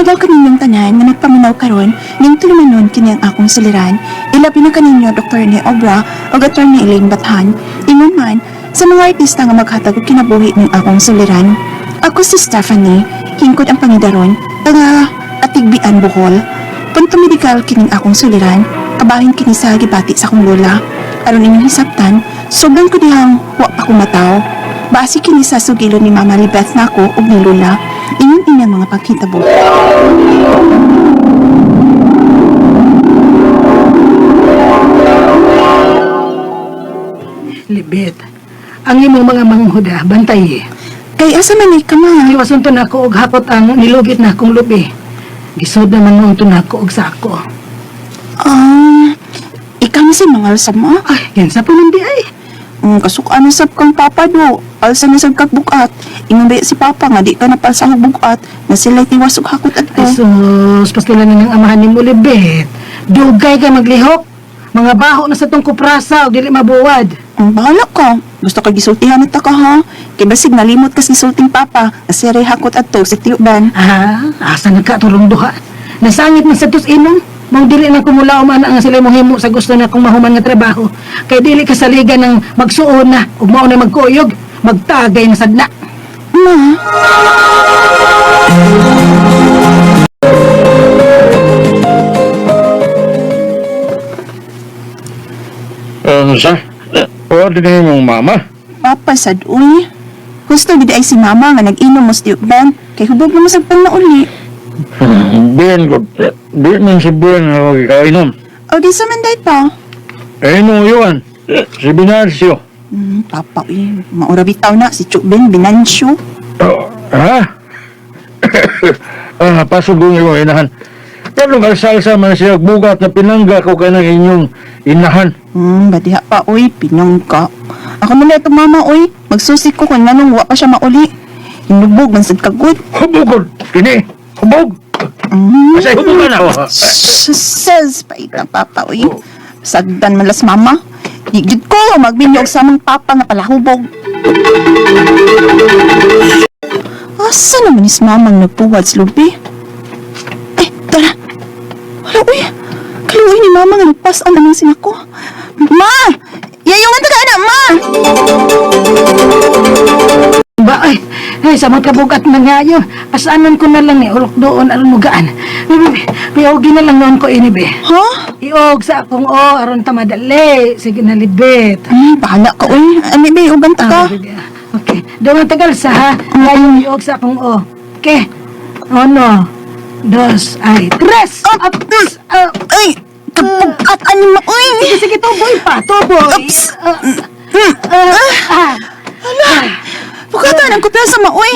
Adlaw kaninyong tanan nga nagpaminaw karon ning tulumanon kini ang akong suliran. Ilabi na kaninyo Dr. ni Obra o Attorney Elaine Bathan. Ingon man sa mga artista nga maghatag og kinabuhi ning akong suliran. Ako si Stephanie, hingkod ang pangidaron, taga Atigbian, Bohol. Punto medikal kining akong suliran, kabahin kini sa gibati sa akong lola. Aron inyong hisabtan, sobrang ko dihang wa pa ko mataw. Basi kini sa sugilon ni Mama Libeth na ako ug ni lola. Ingon inyang mga pagkitabo. Libet, ang imong mga manghuda, bantay. Kay asa man ni ka ma? Iwason to na ako og hapot ang nilugit na akong lubi. Gisod naman noon to na ako og sako. Ikaw na si mangal sa mo? Ay, yan sa pamandi ay. Kasukaan na sab kang papa do. Alsa na sab kag bukat. Ingon ba si papa nga di ka napalsa og bukat na sila tiwas og hakot adto. Ay sus, pastilan na ng amahan ni mo, Libet. Dugay ka maglihok. Mga baho na sa tong kuprasa o dili mabuwad. Bahala ka. Gusto ka gisultihan at ka ha? Kay basig nalimot ka si sulting papa na sire hakot adto sa tiyuban. Asa nagkatulong duha. Nasangit man sa tus inom. Mau dili na kumula umana nga sila mohimo sa gusto na kong mahuman nga trabaho. Kay dili kasaligan ng magsuon na ug mao na magkuyog, magtagay na sadna. Ma? Sa? O, din mong mama? Papa sad uy. Gusto gid ay si mama nga nag-inom mo sa tiyuban. Kay hubog mo sa pang na uli. Bien ko. Bien man si Bien na magkakainom. O di sa manday pa. Eh, nung yun. Si Binarcio. Papa uy. Maura bitaw na si Chukben Binansyo. Ha? Pasok kong iyong inahan. Pero kalsalsa man siya bugat na pinangga ko ka ng inyong inahan. Badiha pa uy. Pinangka. Ako man na ito mama uy. Magsusik ko kung nanong wa pa siya mauli. Hinubog man sad kagod. Hubog! Kini! Hubog! Masay hubog ka na! Says pa itang papa uy. Sagdan malas mama. Digid ko magbinyog sa mga papa nga palahubog. Asa naman is mamang nagpuwad sa lubi? Tara. Wala uy. Kaluoy ni mama nga nagpasan naman sinako. Ma! Yayungan taga anak, ma! Ba ay samot kabugat na nga yun. Asaanan ko na lang ni ulok doon aron mugaan. Piyogi na lang noon ko ini be. Ha? Iog sa akong aron ta madali. Sige na, Libet. Bahala ka uy. Ani ba ugan ta ka? Okay. Doon ang tagal sa ha. Ngayon iog sa akong Okay. Uno, dos, ay, tres! Ay! Kapugat ani mo uy! Sige, tuboy pa, tuboy. Pugatan ang kupya sa maoy.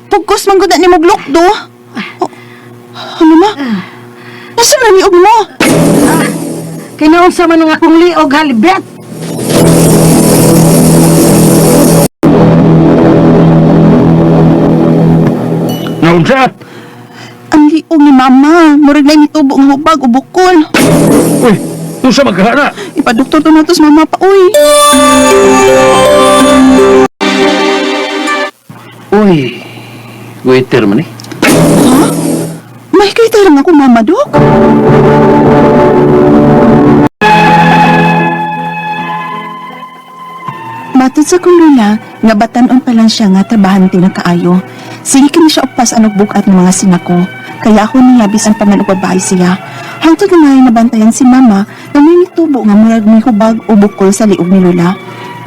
Pugkos man gud ni mo glokdo. Ano ma? Nasa man liog mo? Kinaunsa man ang akong liog, Halibet. Naunsa? Ang liog ni mama. Murag na mitubo ang hubag o bukol. Uy! Unsa magkahana? Ipadoktor to natos mama pa uy. Uy, waiter man eh. Ha? May kayo ako mama dok. Matod sa kong lula, nga batanon pa lang siya nga trabahante na kaayo. Sige kini siya upas anok bukat ng mga sinako. Kaya ako niya bisan pa man babae siya. Hangtod na ngayon nabantayan si mama na may mitubo nga murag may hubag o bukol sa liog ni Lola.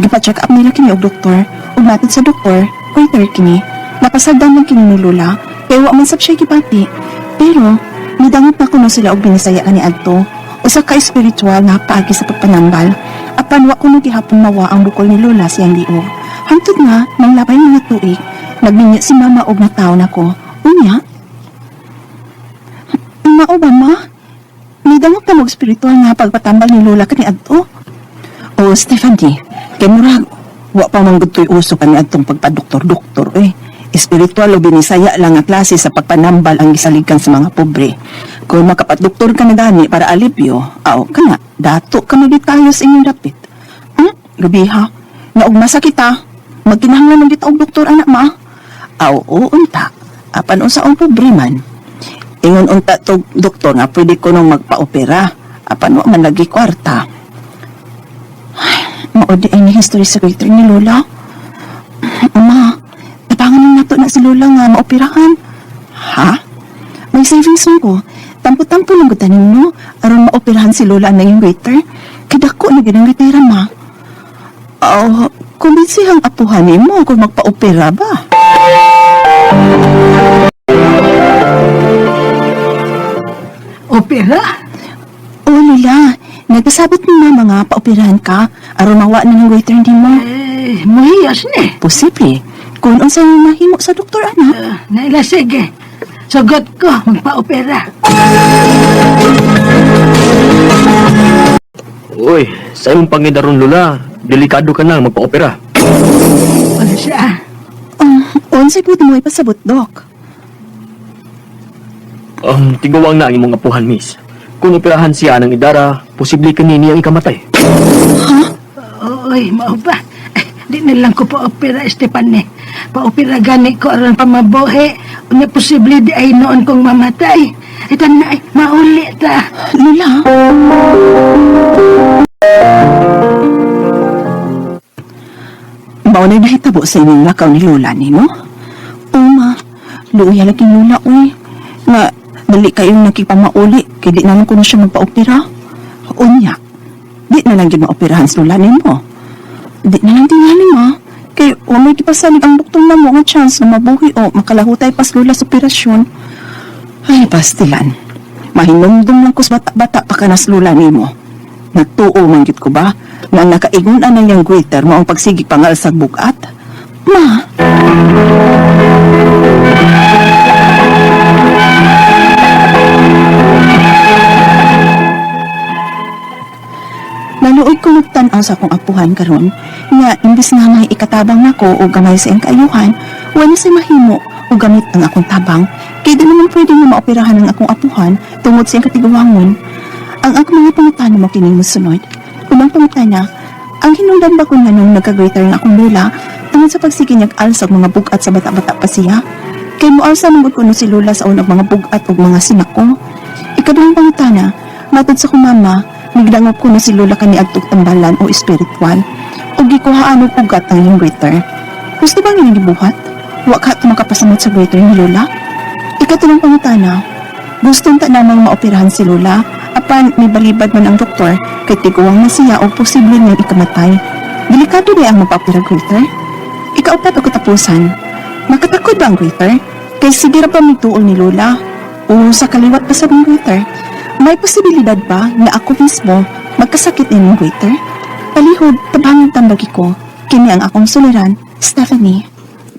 Gipa-check up nila kini og doktor. Ug matod sa doktor, waiter kini. Napasagdan lang kini ni Lola. Kaya wa man sab siya gibati. Pero, nidangot na kuno sila og binisayaan ni Adto. Usa ka espiritual nga paagi sa pagpanambal. Apan wa kuno gihapon mawa ang bukol ni Lola siyang liog. Hangtod nga, nang labay mga tuig, nagminyo si mama og nataw na ko. Unya? Mao ba ma? Nidangot na mo espiritual nga pagpatambal ni Lola kani Adto? O Stephanie, kay murag, wa pa man gud toy uso kani Adtong pagpadoktor-doktor espiritual o binisaya lang nga klase sa pagpanambal ang gisaligan sa mga pobre. Kung makapadoktor ka na gani para alipyo, kana, dato ka magitayo sa inyong dapit. Lubiha, nga og masakit ha, magkinahanglan ng dito og doktor anak ma. Unta, apan unsa ang pobre man. Ingon unta to doktor nga pwede ko nung magpa-opera. Apan wa man lagi kwarta. Ay, maudi ay ni history sa waiter ni Lola. Ma, tabangan na nato na si Lola nga maoperahan. Ha? May savings mo ko. Tampo-tampo lang gutanin mo aron maoperahan si Lola na yung waiter. Kidako na ginang waitera, ma. Oh, kumbensihang apuhanin mo kung magpa-opera ba? Opera? O Lola, nagkasabot ni mama nga paoperahan ka aron mawa na ng waiter din mo. Mahiyas ni. Posible. Kung unsa yung mahimo sa doktor, anak. Naila, sige. Sagot ko, magpa-opera. Uy, sa imong pangidaron lula, delikado ka na magpa-opera. Wala siya. Unsay po mo ipasabot, Dok? Tigawang na ang imong apuhan, miss. Kung operahan siya ng idara, posible kanini ang ikamatay. Oy, mao ba? Di na lang ko pa-opera, Estefane. Pa-opera gani ko aron pa mabuhi. Unya posible di ay noon kong mamatay. Ito na ay mauli ta. Lola? Mao na nahitabo sa inyong lakaw ni Lola ni, no? Ma, luya lagi Lola, uy. Nga, dali kayong nakipamauli, kaya di naman ko na siya magpa-opera. Unya, di na lang yun maoperahan sa Lola ni mo. Di na lang tingali, ma. Kaya umay kipasalig ang doktor na mo nga chance na mabuhi o makalahutay pas Lola sa operasyon. Ay, pastilan. Mahinumdum lang ko sa bata-bata pa ka na sa Lola ni mo. Nagtuo man gid ko ba nga nakaingon anang yang waiter mo ang pagsigi pangal sa bugat? Ma. Naluoy ko nagtanaw sa akong apuhan karon nga imbis nga may ikatabang nako o gamay sa iyang kaayuhan, wala say mahimo o gamit ang akong tabang kay di naman pwede nga maoperahan ang akong apuhan tungod sa iyang katiguangon. Ang akong mga pangutana mo kining musunod. Unang pangutana, ang hinungdan ba ko nga nung nagka-greater ng akong lola tungod sa pagsige niyag alsag mga bugat sa bata-bata pa siya? Kay mo alsa mangod ko no si lola sa unang mga bugat o mga sinako. Ikaduhang pangutana, matod sa kong mama, nagdangop ko na si lola kani agtog tambalan o espiritual o gikuhaan og ugat ang iyong greater. Gusto bang ilang gibuhat? Wa ka ito makapasamot sa greater ni lola? Ikatulong pangutana, gusto ta namang maoperahan si lola apan may balibad man ang doktor kay tiguang na siya o posible niyang ikamatay. Delikado na ang magpa-opera greater? Ikaupat o katapusan, makatakod ba ang greater? Kay sige ra pa may tuol ni lola o sa kaliwat pa sa ng greater, may posibilidad ba na ako mismo magkasakit ng greater? Palihod, tabangin tambagi ko. Kini ang akong suliran, Stephanie.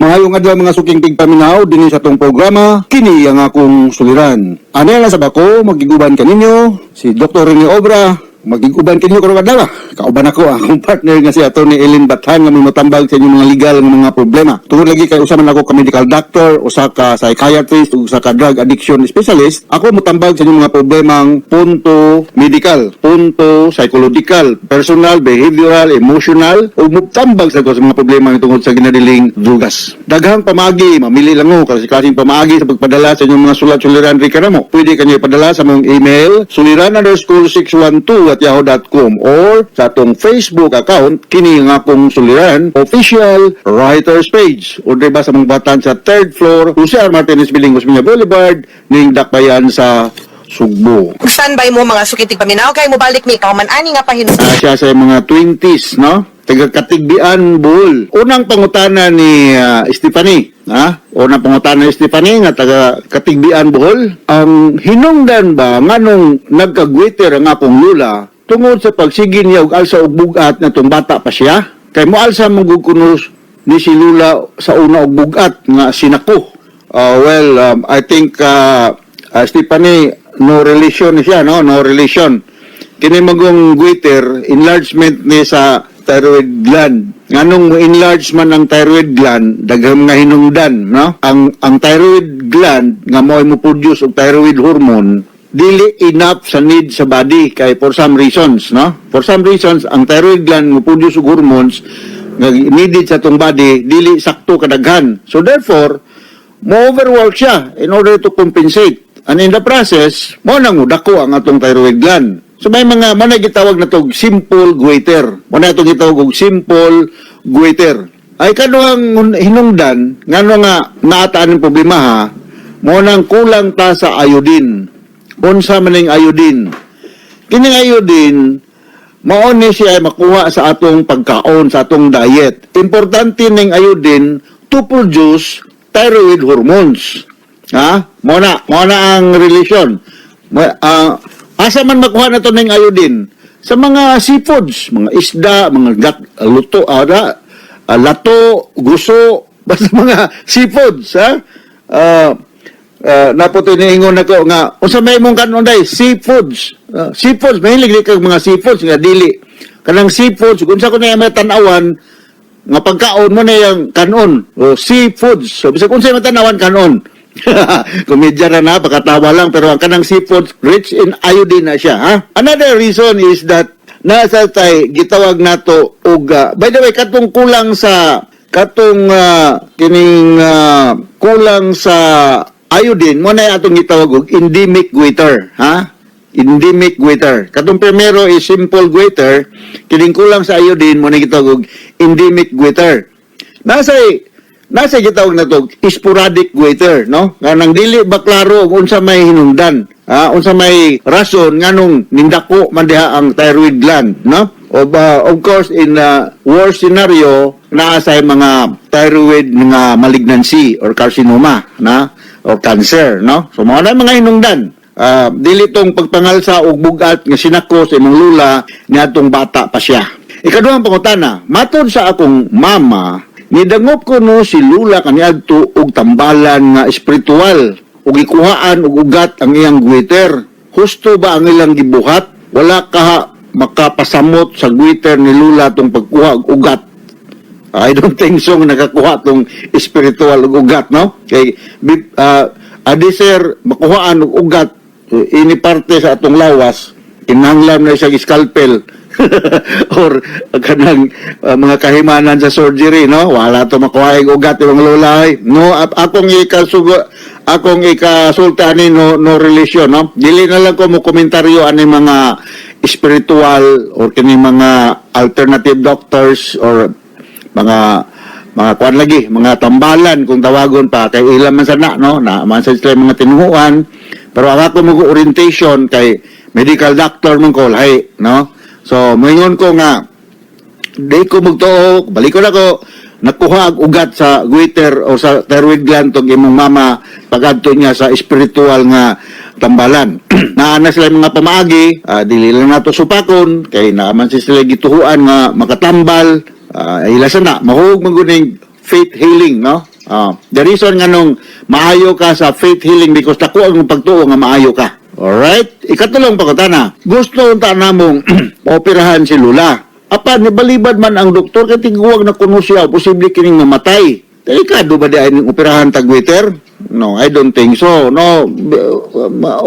Mahayong adlaw mga suking tigpaminaw din sa tong programa, kini ang akong suliran. Ano yan sa bako, magiguban kaninyo, si Dr. Rene Obra, magiguban kaninyo karong adlaw. Kauban ako, akong partner nga si Atty. Ellen Bathan nga may matambag sa inyong mga legal nga mga problema. Tungod lagi kay usa man ako ka medical doctor, usa ka psychiatrist, usa ka drug addiction specialist, ako motambag sa inyong mga problemang punto medical, punto psychological, personal, behavioral, emotional, o motambag sa ko sa mga problema nga tungod sa ginadiling drugas. Daghang pamagi, mamili lang mo kasi-kasing pamagi sa pagpadala sa inyong mga sulat-suliran reklamo. Pwede kanyo ipadala sa mong email suliran_612@yahoo.com or sa atong Facebook account kini nga akong suliran official writers page o diba sa mga batan sa 3rd floor Jose R. Martinez Building, Osmeña Boulevard ning Dakbayan sa Sugbo. Standby mo mga sukitig paminaw kay mo balik mi kauman ani nga pahinuon. Siya sa mga 20s, no? Taga-Katigbian, Bohol. Unang pangutana ni Stephanie, ha? Unang pangutana ni Stephanie nga taga-Katigbian, Bohol. Ang hinungdan ba nganong nagkagwaiter ang akong lula tungod sa pagsigi niya og alsa og bugat na tong bata pa siya? Kay mo alsa mong kunos ni si lula sa una og bugat nga sinako. I think Stephanie, no relation ni siya, no? No relation. Kini magong goiter, enlargement ni sa thyroid gland. Nganong mo enlarge man ang thyroid gland, daghang nga hinungdan, no? Ang thyroid gland nga mo produce og thyroid hormone, dili enough sa need sa body kay for some reasons, no? For some reasons ang thyroid gland mo produce og hormones nga needed sa tong body dili sakto kadaghan. So therefore, mo overwork siya in order to compensate. And in the process, mo nang dako ang atong thyroid gland. So may mga mo na gitawag na tog simple goiter. Mo na itong gitawag og simple goiter. Ay kano ang hinungdan ngano nga naataan ng problema ha, mo nang kulang ta sa iodine. Unsa man ning iodine? Kining iodine mao ni siya ay makuha sa atong pagkaon, sa atong diet. Importante ning iodine to produce thyroid hormones. Ha? Muna ang relasyon. Asa man makuha na to ng iodine? Sa mga seafoods, mga isda, mga luto, lato, guso, basta mga seafoods, ha? Naputo niingon ako nga, unsa may mong kanon day? Seafoods. Seafoods, mahilig di kag mga seafoods nga dili. Kanang seafoods, kung sa ko na yung tanawan, nga pagkaon mo na yung kanon, o seafoods. So, bisa kung sa matanawan kanon, komedya na pakatawa lang, pero ang kanang seafoods, rich in iodine na siya, ha? Another reason is that, nasa tay, gitawag nato, og, by the way, katong kulang sa, kulang sa iodine, mo na atong gitawag og endemic goiter, ha? Endemic goiter. Katong primero is simple goiter, kining kulang sa iodine, mo na gitawag og endemic goiter. Nasa gitawag na to, sporadic goiter, no? Nga nang dili ba klaro kung unsa may hinungdan, unsa may rason nganong nindako man diha ang thyroid gland, no? Of course, in worst scenario, naa sa mga thyroid nga malignancy or carcinoma, na? Or cancer, no? So, mga na mga hinungdan. Dili tong pagpangalsa og bugat nga sinako sa imong lula niadtong bata pa siya. Ikaduhang pangutana, matod sa akong mama, nidangop ko no si lula kaniadto og tambalan nga espiritual ug ikuhaan og ugat ang iyang goiter. Husto ba ang ilang gibuhat? Wala ka makapasamot sa goiter ni lula tong pagkuha og ugat. I don't think so nga nakakuha tong espiritual og ugat, no? Kay adisir makuhaan og ugat ini parte sa atong lawas, kinahanglan na siyang scalpel or kanang mga kahimanan sa surgery, no? Wala to makuha og ugat yung lulay, no? Akong ikasulta ni no relasyon, no? Dili na lang ko mo komentaryo ani mga spiritual or kini mga alternative doctors or mga kuan lagi, mga tambalan kung tawagon pa, kay ilan man sana, no? Na man sa sila mga tinuhuan, pero ang ako mag-orientation kay medical doctor man ko, hay, no? So, moingon ko nga, di ko magtuo, balik ko na ko, nakuha ang ugat sa goiter o sa thyroid gland tong imong mama pag-adto niya sa spiritual nga tambalan. Naana sila mga pamaagi, dili lang nato supakon, kay naaman sila gituhuan nga makatambal, ilasan na, mahug maguning faith healing, no? The reason nga nung maayo ka sa faith healing because dako ang pagtuo nga maayo ka. Alright? Ikatulong pagkatana, gusto unta namong operahan si lula. Apa, nibalibad man ang doktor kay tiguwag na kuno siya, posible kining mamatay. Delikado ba di ay operahan tagwiter? No, I don't think so. No,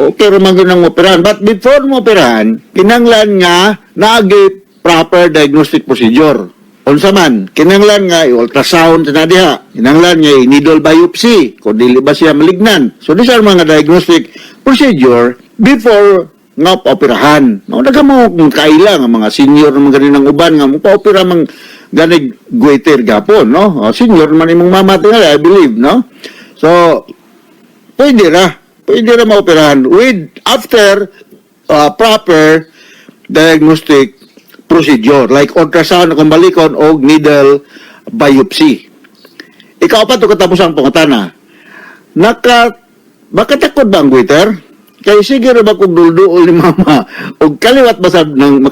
okay raman ng operahan. But before mo operahan, kinanglan nga naagi proper diagnostic procedure. Unsa man, kinanglan nga ultrasound na diha. Kinanglan nga needle biopsy kung dili ba siya malignan. So these are mga diagnostic procedure before nga operahan. No, nagamo kung kaila nga mga senior naman ganinang uban nga mo pa-opera mang ganig goiter gapon, no? Senior man imong mama tingali, I believe, no? So pwede ra maoperahan with after proper diagnostic procedure like ultrasound kung balikon o needle biopsy. Ikaw pa ito katapos ang pangutana. Makatakot ba ang goiter? Kaya sige rin ba kung dulduol ni mama o kaliwat basab ng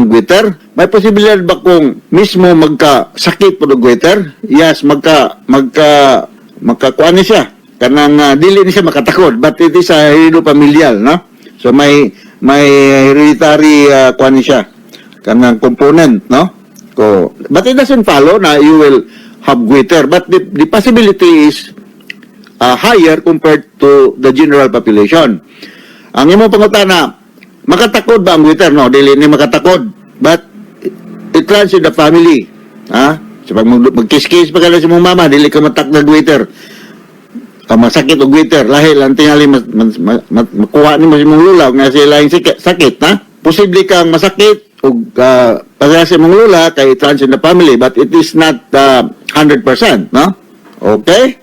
goiter? May posibilidad ba kung mismo magkasakit po ng goiter? Yes, magkakuan niya siya. Kanang dili niya makatakot, but it is a heredofamilial, no? So may hereditary kuan siya, kanang component, no? But it doesn't follow na you will have goiter, but the possibility is higher compared to the general population. Ang imong pangutana, makatakod ba ang goiter? No, dili ni makatakod, but it runs in the family. Ha? So pag magkiss-kiss pa ka sa mong mama, dili ka matak na goiter. masakit o gwiter, lahi lang tingali makuha ni mo si mong lula nga sila yung sakit, ha? Posible kang masakit o pagkaya si mong lula kay trans in the family, but it is not 100%, no? Okay?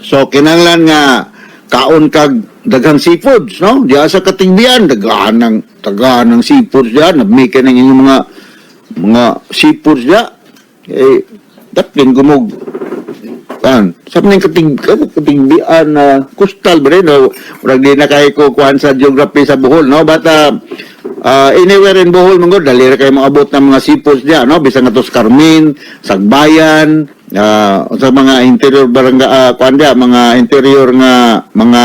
So, kinanglan nga kaon kag daghang seafoods, no? Diya sa katigbian, dagaan ng seafoods diyan, nabmake ng inyong mga seafoods diya. Daplin gumog. Sa maning katigbian na coastal ba rin, no? Urag di na kayo kukuhan sa geography sa Bohol, no? But, anywhere in Bohol, monggo, dali ra kayo maabot ng mga seafoods diya, no? Bisa nga to sa Carmen, Sagbayan, sa mga interior barangay, mga interior nga, mga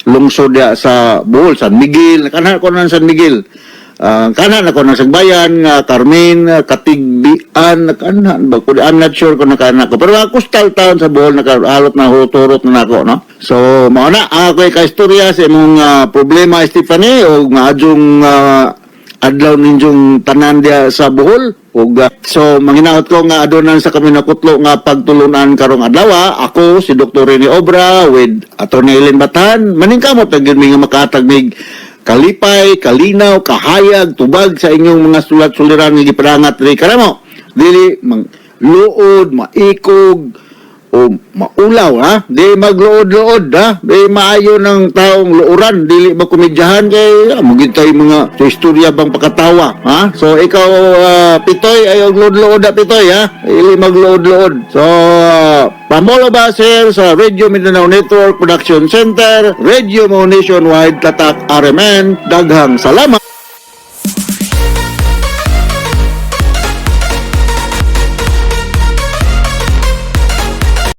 lungsod diya sa Bohol, San Miguel, kanan ko ng San Miguel. Kanan ako ng Sagbayan, Carmen, Katigbian, kanan ba ko, I'm not sure kung nakanan ko. Pero mga coastal town sa Bohol, nakahalot na huturot na ako, no? So, mauna, ako'y kaistorya sa imong problema, Stephanie, o nga adyong adlaw ninyong tanan diya sa Bohol. So, manginaot ko nga adonan sa kami nakutlo nga pagtulunan karong adlaw. Ako, si Dr. Rene Obra, with Atty. Ellen Batan, maningkamot na gini nga makatag mig kalipay, kalinaw, kahayag, tubag sa inyong mga sulat-suliran nga giparangat ri karamo. Dili luod, maikog o maulaw, ha? Di magluod-luod, ha? Di maayo ng taong luuran, dili ba komedyahan kay magintay mga istorya bang pakatawa, ha? So ikaw Pitoy ay luod-luod na Pitoy, ha? Dili magluod-luod. So Pamolo Baser sa Radio Mindanao Network Production Center, Radio Mo Nationwide, Tatak RMN, daghang salamat.